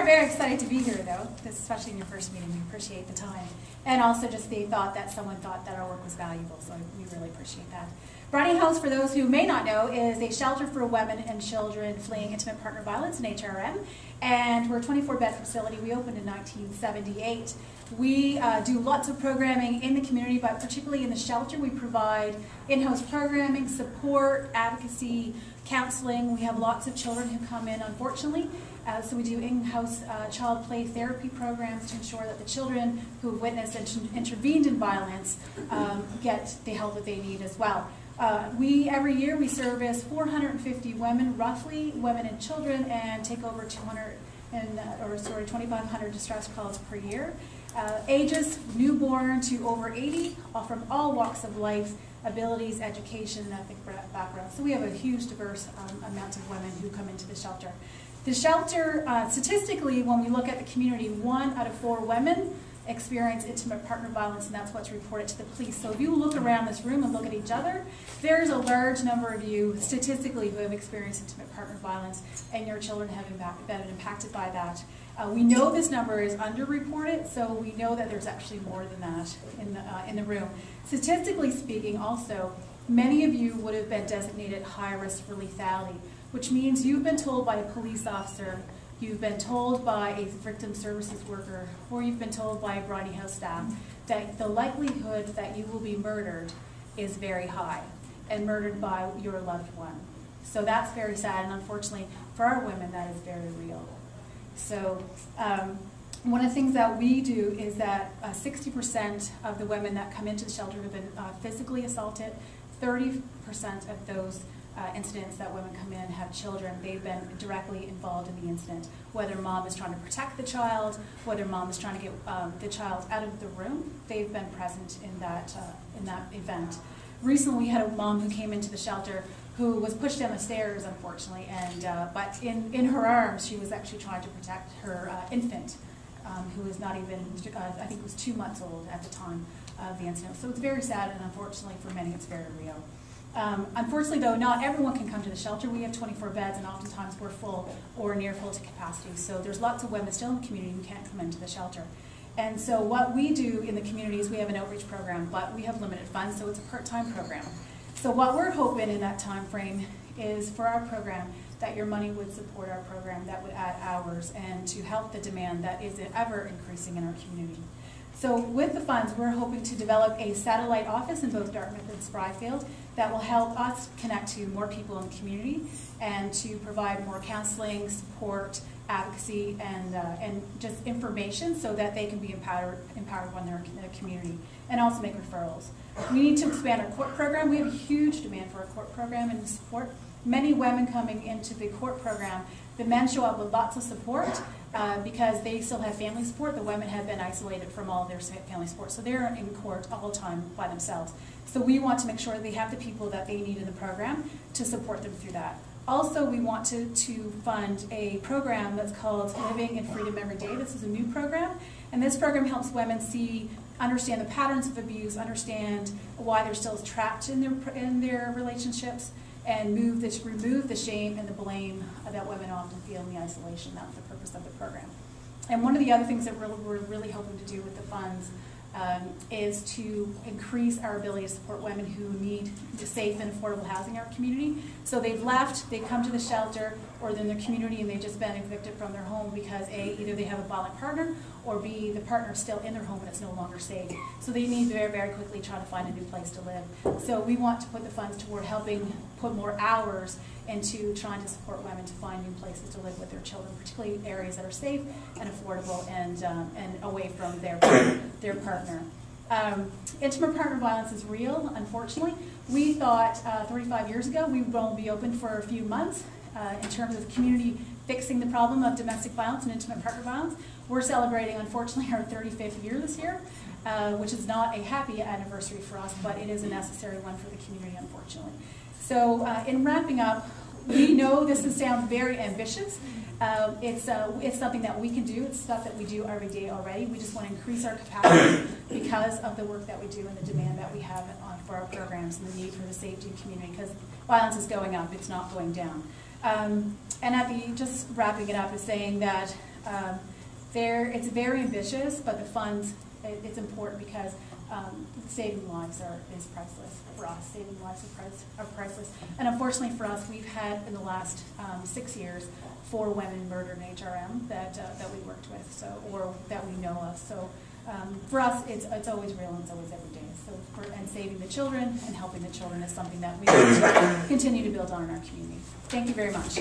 are very excited to be here, though, especially in your first meeting. We appreciate the time. And also just the thought that someone thought that our work was valuable, so we really appreciate that. Bryony House, for those who may not know, is a shelter for women and children fleeing intimate partner violence, an HRM, and we're a 24-bed facility. We opened in 1978. We do lots of programming in the community, but particularly in the shelter, we provide in-house programming, support, advocacy, counseling. We have lots of children who come in, unfortunately, so we do in-house child play therapy programs to ensure that the children who have witnessed and intervened in violence get the help that they need as well. Every year we service 450 women, roughly, women and children, and take over 2,500 distress calls per year. Ages newborn to over 80, from all walks of life, abilities, education, and ethnic background. So we have a huge, diverse amount of women who come into the shelter. The shelter, statistically, when we look at the community, 1 out of 4 women experience intimate partner violence, and that's what's reported to the police. So if you look around this room and look at each other, there's a large number of you statistically who have experienced intimate partner violence, and your children have been impacted by that. We know this number is underreported, so we know that there's actually more than that in the room. Statistically speaking, also, many of you would have been designated high risk for lethality, which means you've been told by a police officer, you've been told by a victim services worker, or you've been told by a Bryony House staff that the likelihood that you will be murdered is very high, and murdered by your loved one. So that's very sad, and unfortunately, for our women, that is very real. So one of the things that we do is that 60% of the women that come into the shelter have been physically assaulted. 30% of those incidents that women come in have children. They've been directly involved in the incident. Whether mom is trying to protect the child, whether mom is trying to get the child out of the room, they've been present in that event. Recently, we had a mom who came into the shelter who was pushed down the stairs, unfortunately, and but in her arms, she was actually trying to protect her infant, who was not even, I think it was 2 months old at the time of the incident. So it's very sad, and unfortunately for many, it's very real. Unfortunately, though, not everyone can come to the shelter. We have 24 beds, and oftentimes we're full or near full to capacity. So there's lots of women still in the community who can't come into the shelter. And so what we do in the community is we have an outreach program, but we have limited funds, so it's a part-time program. So what we're hoping in that time frame is for our program that your money would support our program, that would add hours and to help the demand that is ever increasing in our community. So with the funds, we're hoping to develop a satellite office in both Dartmouth and Spryfield that will help us connect to more people in the community and to provide more counseling, support, advocacy, and just information so that they can be empowered when they're in the community, and also make referrals. We need to expand our court program. We have a huge demand for a court program and support. Many women coming into the court program, the men show up with lots of support because they still have family support. The women have been isolated from all their family support, so they're in court all the time by themselves. So we want to make sure they have the people that they need in the program to support them through that. Also, we want to fund a program that's called Living in Freedom Every Day. This is a new program, and this program helps women understand the patterns of abuse, understand why they're still trapped in their relationships, and remove the shame and the blame that women often feel in the isolation. That's the purpose of the program. And one of the other things that we're really hoping to do with the funds is to increase our ability to support women who need safe and affordable housing in our community. So they've left, they come to the shelter, or they're in their community and they've just been evicted from their home because A, either they have a violent partner, or B, the partner's still in their home and it's no longer safe. So they need very, very quickly try to find a new place to live. So we want to put the funds toward helping put more hours into trying to support women to find new places to live with their children, particularly areas that are safe and affordable and away from their partner. Intimate partner violence is real, unfortunately. We thought 35 years ago we would only be open for a few months in terms of the community fixing the problem of domestic violence and intimate partner violence. We're celebrating, unfortunately, our 35th year this year, which is not a happy anniversary for us, but it is a necessary one for the community, unfortunately. So in wrapping up, we know this sounds very ambitious. It's something that we can do. It's stuff that we do every day already. We just want to increase our capacity because of the work that we do and the demand that we have for our programs and the need for the safety and community, because violence is going up, it's not going down. And just wrapping it up is saying that It's very ambitious, but the funds, it's important because saving lives is priceless for us. Saving lives are priceless. And unfortunately for us, we've had in the last 6 years 4 women murdered in HRM that we worked with, or that we know of. So for us, it's always real and it's always every day. And saving the children and helping the children is something that we continue to build on in our community. Thank you very much.